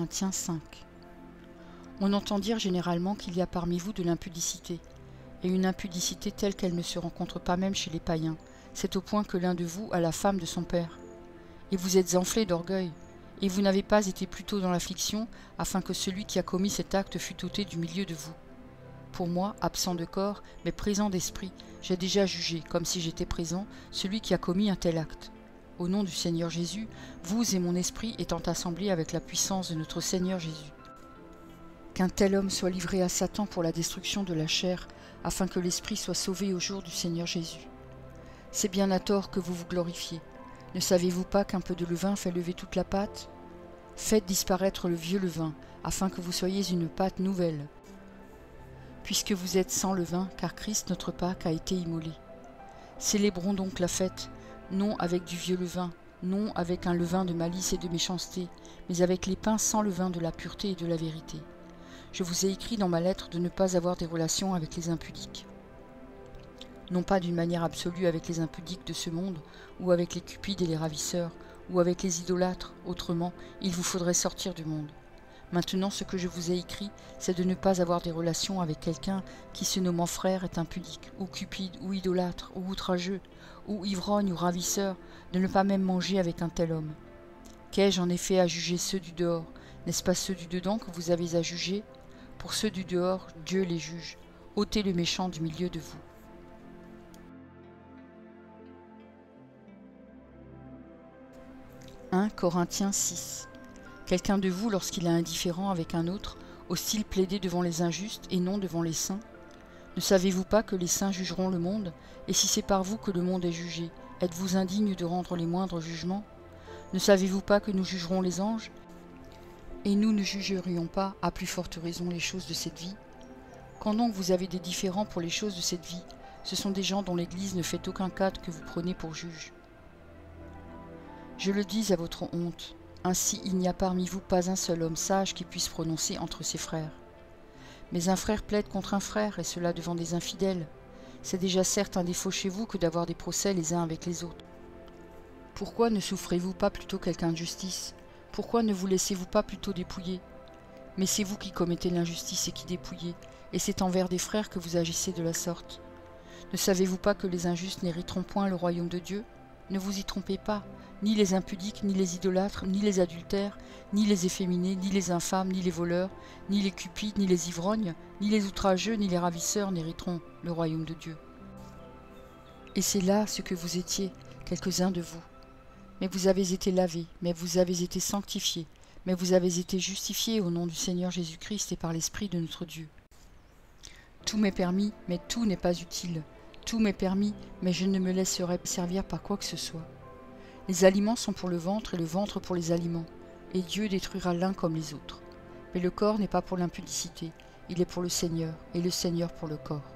Corinthiens 5. On entend dire généralement qu'il y a parmi vous de l'impudicité, et une impudicité telle qu'elle ne se rencontre pas même chez les païens. C'est au point que l'un de vous a la femme de son père. Et vous êtes enflés d'orgueil, et vous n'avez pas été plutôt dans l'affliction, afin que celui qui a commis cet acte fût ôté du milieu de vous. Pour moi, absent de corps, mais présent d'esprit, j'ai déjà jugé, comme si j'étais présent, celui qui a commis un tel acte. Au nom du Seigneur Jésus, vous et mon esprit étant assemblés avec la puissance de notre Seigneur Jésus. Qu'un tel homme soit livré à Satan pour la destruction de la chair, afin que l'esprit soit sauvé au jour du Seigneur Jésus. C'est bien à tort que vous vous glorifiez. Ne savez-vous pas qu'un peu de levain fait lever toute la pâte? Faites disparaître le vieux levain, afin que vous soyez une pâte nouvelle. Puisque vous êtes sans levain, car Christ notre Pâque a été immolé. Célébrons donc la fête, non avec du vieux levain, non avec un levain de malice et de méchanceté, mais avec les pains sans levain de la pureté et de la vérité. Je vous ai écrit dans ma lettre de ne pas avoir des relations avec les impudiques. Non pas d'une manière absolue avec les impudiques de ce monde, ou avec les cupides et les ravisseurs, ou avec les idolâtres, autrement, il vous faudrait sortir du monde. Maintenant, ce que je vous ai écrit, c'est de ne pas avoir des relations avec quelqu'un qui, se nommant frère, est impudique, ou cupide, ou idolâtre, ou outrageux, ou ivrogne, ou ravisseur, de ne pas même manger avec un tel homme. Qu'ai-je en effet à juger ceux du dehors? N'est-ce pas ceux du dedans que vous avez à juger? Pour ceux du dehors, Dieu les juge. Ôtez le méchant du milieu de vous. 1 Corinthiens 6. Quelqu'un de vous, lorsqu'il est indifférent avec un autre, ose-t-il plaider devant les injustes et non devant les saints? Ne savez-vous pas que les saints jugeront le monde? Et si c'est par vous que le monde est jugé, êtes-vous indigne de rendre les moindres jugements? Ne savez-vous pas que nous jugerons les anges? Et nous ne jugerions pas, à plus forte raison, les choses de cette vie? Quand donc vous avez des différends pour les choses de cette vie, ce sont des gens dont l'Église ne fait aucun cadre que vous prenez pour juge. Je le dis à votre honte, ainsi il n'y a parmi vous pas un seul homme sage qui puisse prononcer entre ses frères. Mais un frère plaide contre un frère, et cela devant des infidèles. C'est déjà certes un défaut chez vous que d'avoir des procès les uns avec les autres. Pourquoi ne souffrez-vous pas plutôt quelqu'un de justice? Pourquoi ne vous laissez-vous pas plutôt dépouiller? Mais c'est vous qui commettez l'injustice et qui dépouillez, et c'est envers des frères que vous agissez de la sorte. Ne savez-vous pas que les injustes n'hériteront point le royaume de Dieu? Ne vous y trompez pas, ni les impudiques, ni les idolâtres, ni les adultères, ni les efféminés, ni les infâmes, ni les voleurs, ni les cupides, ni les ivrognes, ni les outrageux, ni les ravisseurs n'hériteront le royaume de Dieu. Et c'est là ce que vous étiez, quelques-uns de vous. Mais vous avez été lavés, mais vous avez été sanctifiés, mais vous avez été justifiés au nom du Seigneur Jésus-Christ et par l'Esprit de notre Dieu. Tout m'est permis, mais tout n'est pas utile. Tout m'est permis, mais je ne me laisserai servir par quoi que ce soit. Les aliments sont pour le ventre et le ventre pour les aliments, et Dieu détruira l'un comme les autres. Mais le corps n'est pas pour l'impudicité, il est pour le Seigneur, et le Seigneur pour le corps.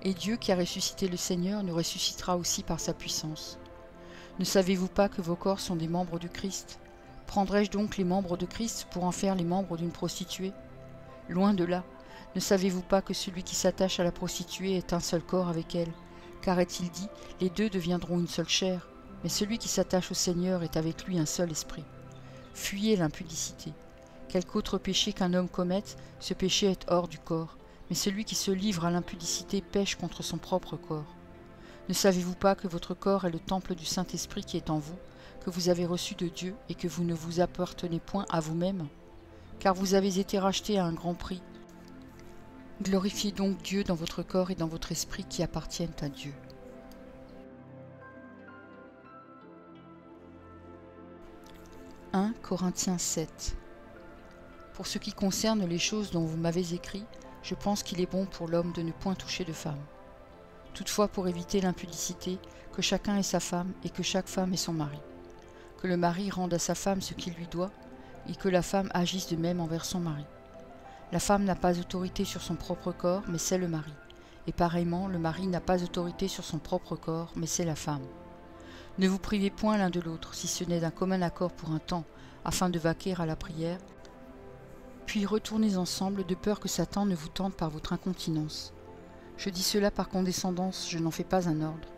Et Dieu qui a ressuscité le Seigneur nous ressuscitera aussi par sa puissance. Ne savez-vous pas que vos corps sont des membres du Christ? Prendrais-je donc les membres de Christ pour en faire les membres d'une prostituée? Loin de là. Ne savez-vous pas que celui qui s'attache à la prostituée est un seul corps avec elle? Car est-il dit, les deux deviendront une seule chair? Mais celui qui s'attache au Seigneur est avec lui un seul esprit. Fuyez l'impudicité. Quelque autre péché qu'un homme commette, ce péché est hors du corps. Mais celui qui se livre à l'impudicité pêche contre son propre corps. Ne savez-vous pas que votre corps est le temple du Saint-Esprit qui est en vous, que vous avez reçu de Dieu et que vous ne vous appartenez point à vous-même? Car vous avez été rachetés à un grand prix. Glorifiez donc Dieu dans votre corps et dans votre esprit qui appartiennent à Dieu. 1 Corinthiens 7. Pour ce qui concerne les choses dont vous m'avez écrit, je pense qu'il est bon pour l'homme de ne point toucher de femme. Toutefois, pour éviter l'impudicité, que chacun ait sa femme et que chaque femme ait son mari. Que le mari rende à sa femme ce qu'il lui doit, et que la femme agisse de même envers son mari. La femme n'a pas autorité sur son propre corps, mais c'est le mari. Et pareillement, le mari n'a pas autorité sur son propre corps, mais c'est la femme. Ne vous privez point l'un de l'autre, si ce n'est d'un commun accord pour un temps, afin de vaquer à la prière, puis retournez ensemble de peur que Satan ne vous tente par votre incontinence. Je dis cela par condescendance, je n'en fais pas un ordre.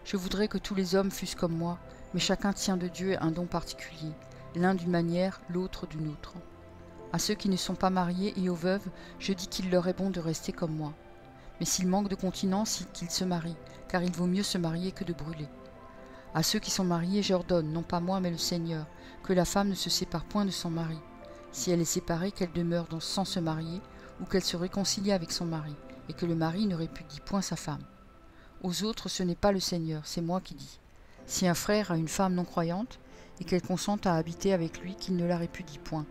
Je voudrais que tous les hommes fussent comme moi, mais chacun tient de Dieu un don particulier, l'un d'une manière, l'autre d'une autre. À ceux qui ne sont pas mariés et aux veuves, je dis qu'il leur est bon de rester comme moi. Mais s'ils manquent de continence, qu'ils se marient, car il vaut mieux se marier que de brûler. À ceux qui sont mariés, j'ordonne, non pas moi mais le Seigneur, que la femme ne se sépare point de son mari. Si elle est séparée, qu'elle demeure sans se marier, ou qu'elle se réconcilie avec son mari, et que le mari ne répudie point sa femme. Aux autres, ce n'est pas le Seigneur, c'est moi qui dis. Si un frère a une femme non croyante, et qu'elle consente à habiter avec lui, qu'il ne la répudie point.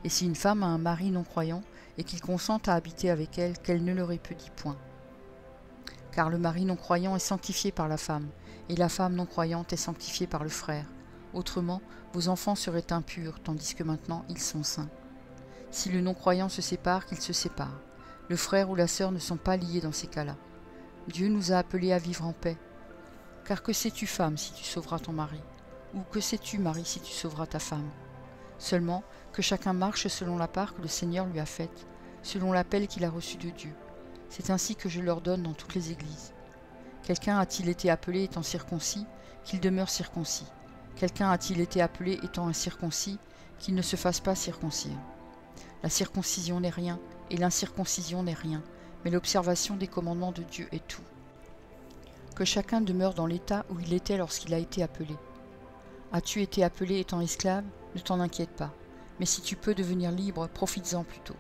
Et si une femme a un mari non croyant, et qu'il consente à habiter avec elle, qu'elle ne le répudie point. Car le mari non croyant est sanctifié par la femme, et la femme non croyante est sanctifiée par le frère. Autrement, vos enfants seraient impurs, tandis que maintenant ils sont saints. Si le non-croyant se sépare, qu'il se sépare. Le frère ou la sœur ne sont pas liés dans ces cas-là. Dieu nous a appelés à vivre en paix. Car que sais-tu, femme, si tu sauveras ton mari? Ou que sais-tu, mari, si tu sauveras ta femme? Seulement, que chacun marche selon la part que le Seigneur lui a faite, selon l'appel qu'il a reçu de Dieu. C'est ainsi que je l'ordonne dans toutes les églises. Quelqu'un a-t-il été appelé étant circoncis, qu'il demeure circoncis. Quelqu'un a-t-il été appelé étant incirconcis, qu'il ne se fasse pas circoncire. La circoncision n'est rien, et l'incirconcision n'est rien, mais l'observation des commandements de Dieu est tout. Que chacun demeure dans l'état où il était lorsqu'il a été appelé. As-tu été appelé étant esclave? Ne t'en inquiète pas, mais si tu peux devenir libre, profites-en plutôt.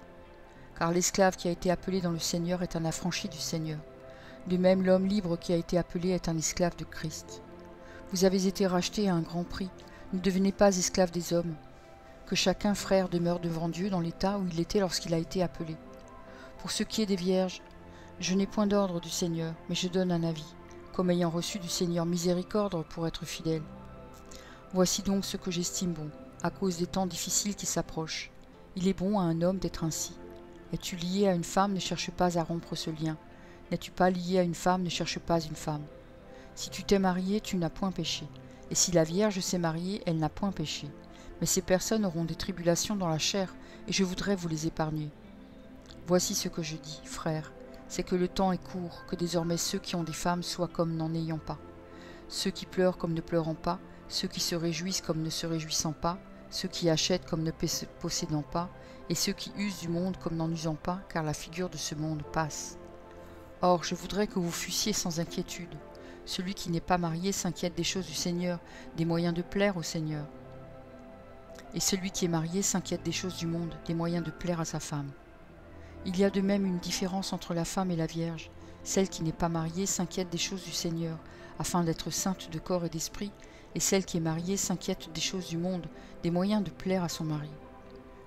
Car l'esclave qui a été appelé dans le Seigneur est un affranchi du Seigneur. De même, l'homme libre qui a été appelé est un esclave de Christ. Vous avez été rachetés à un grand prix, ne devenez pas esclaves des hommes. Que chacun, frère, demeure devant Dieu dans l'état où il était lorsqu'il a été appelé. Pour ce qui est des vierges, je n'ai point d'ordre du Seigneur, mais je donne un avis, comme ayant reçu du Seigneur miséricorde pour être fidèle. Voici donc ce que j'estime bon, à cause des temps difficiles qui s'approchent. Il est bon à un homme d'être ainsi. Es-tu lié à une femme, ne cherche pas à rompre ce lien. N'es-tu pas lié à une femme, ne cherche pas une femme. Si tu t'es marié, tu n'as point péché. Et si la Vierge s'est mariée, elle n'a point péché. Mais ces personnes auront des tribulations dans la chair, et je voudrais vous les épargner. Voici ce que je dis, frères, c'est que le temps est court, que désormais ceux qui ont des femmes soient comme n'en ayant pas. Ceux qui pleurent comme ne pleurant pas, ceux qui se réjouissent comme ne se réjouissant pas, ceux qui achètent comme ne possédant pas, et ceux qui usent du monde comme n'en usant pas, car la figure de ce monde passe. Or, je voudrais que vous fussiez sans inquiétude. Celui qui n'est pas marié s'inquiète des choses du Seigneur, des moyens de plaire au Seigneur. Et celui qui est marié s'inquiète des choses du monde, des moyens de plaire à sa femme. Il y a de même une différence entre la femme et la Vierge. Celle qui n'est pas mariée s'inquiète des choses du Seigneur, afin d'être sainte de corps et d'esprit, et celle qui est mariée s'inquiète des choses du monde, des moyens de plaire à son mari.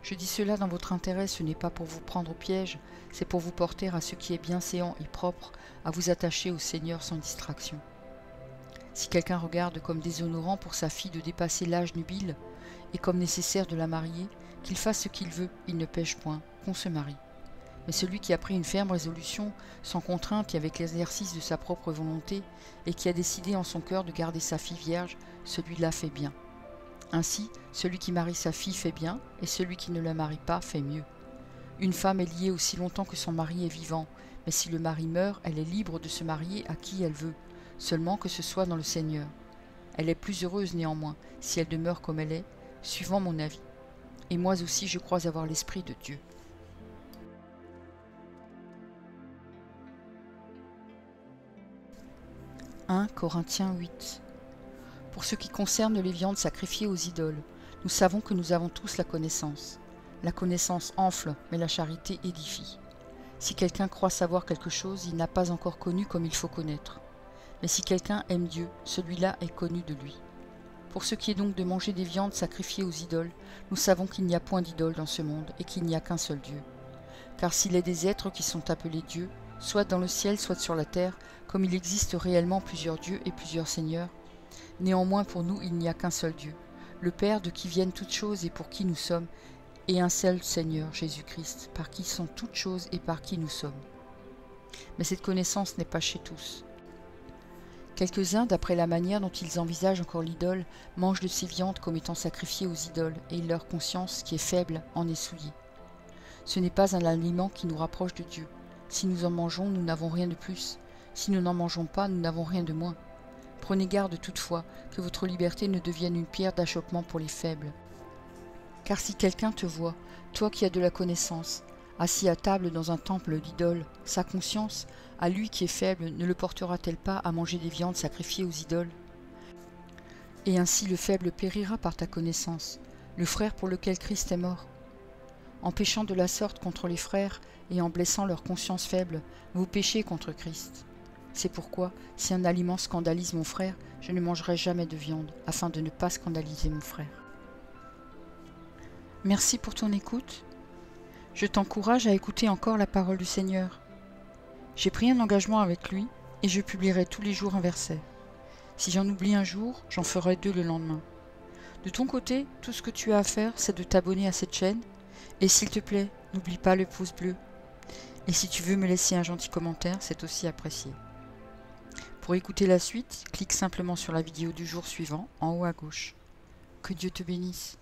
Je dis cela dans votre intérêt, ce n'est pas pour vous prendre au piège, c'est pour vous porter à ce qui est bienséant et propre, à vous attacher au Seigneur sans distraction. Si quelqu'un regarde comme déshonorant pour sa fille de dépasser l'âge nubile, et comme nécessaire de la marier, qu'il fasse ce qu'il veut, il ne pêche point, qu'on se marie. Mais celui qui a pris une ferme résolution, sans contrainte et avec l'exercice de sa propre volonté, et qui a décidé en son cœur de garder sa fille vierge, celui-là fait bien. Ainsi, celui qui marie sa fille fait bien, et celui qui ne la marie pas fait mieux. Une femme est liée aussi longtemps que son mari est vivant, mais si le mari meurt, elle est libre de se marier à qui elle veut, seulement que ce soit dans le Seigneur. Elle est plus heureuse néanmoins, si elle demeure comme elle est, suivant mon avis. Et moi aussi je crois avoir l'Esprit de Dieu. 1 Corinthiens 8. Pour ce qui concerne les viandes sacrifiées aux idoles, nous savons que nous avons tous la connaissance. La connaissance enfle, mais la charité édifie. Si quelqu'un croit savoir quelque chose, il n'a pas encore connu comme il faut connaître. Mais si quelqu'un aime Dieu, celui-là est connu de lui. Pour ce qui est donc de manger des viandes sacrifiées aux idoles, nous savons qu'il n'y a point d'idole dans ce monde et qu'il n'y a qu'un seul Dieu. Car s'il est des êtres qui sont appelés dieux, soit dans le ciel, soit sur la terre, comme il existe réellement plusieurs dieux et plusieurs seigneurs, néanmoins pour nous il n'y a qu'un seul Dieu, le Père de qui viennent toutes choses et pour qui nous sommes, et un seul Seigneur, Jésus-Christ, par qui sont toutes choses et par qui nous sommes. Mais cette connaissance n'est pas chez tous. Quelques-uns, d'après la manière dont ils envisagent encore l'idole, mangent de ces viandes comme étant sacrifiées aux idoles, et leur conscience, qui est faible, en est souillée. Ce n'est pas un aliment qui nous rapproche de Dieu. Si nous en mangeons, nous n'avons rien de plus. Si nous n'en mangeons pas, nous n'avons rien de moins. Prenez garde toutefois que votre liberté ne devienne une pierre d'achoppement pour les faibles. Car si quelqu'un te voit, toi qui as de la connaissance, assis à table dans un temple d'idoles, sa conscience, à lui qui est faible, ne le portera-t-elle pas à manger des viandes sacrifiées aux idoles? Et ainsi le faible périra par ta connaissance, le frère pour lequel Christ est mort. En péchant de la sorte contre les frères et en blessant leur conscience faible, vous péchez contre Christ. C'est pourquoi, si un aliment scandalise mon frère, je ne mangerai jamais de viande, afin de ne pas scandaliser mon frère. Merci pour ton écoute. Je t'encourage à écouter encore la parole du Seigneur. J'ai pris un engagement avec lui et je publierai tous les jours un verset. Si j'en oublie un jour, j'en ferai 2 le lendemain. De ton côté, tout ce que tu as à faire, c'est de t'abonner à cette chaîne. Et s'il te plaît, n'oublie pas le pouce bleu. Et si tu veux me laisser un gentil commentaire, c'est aussi apprécié. Pour écouter la suite, clique simplement sur la vidéo du jour suivant, en haut à gauche. Que Dieu te bénisse.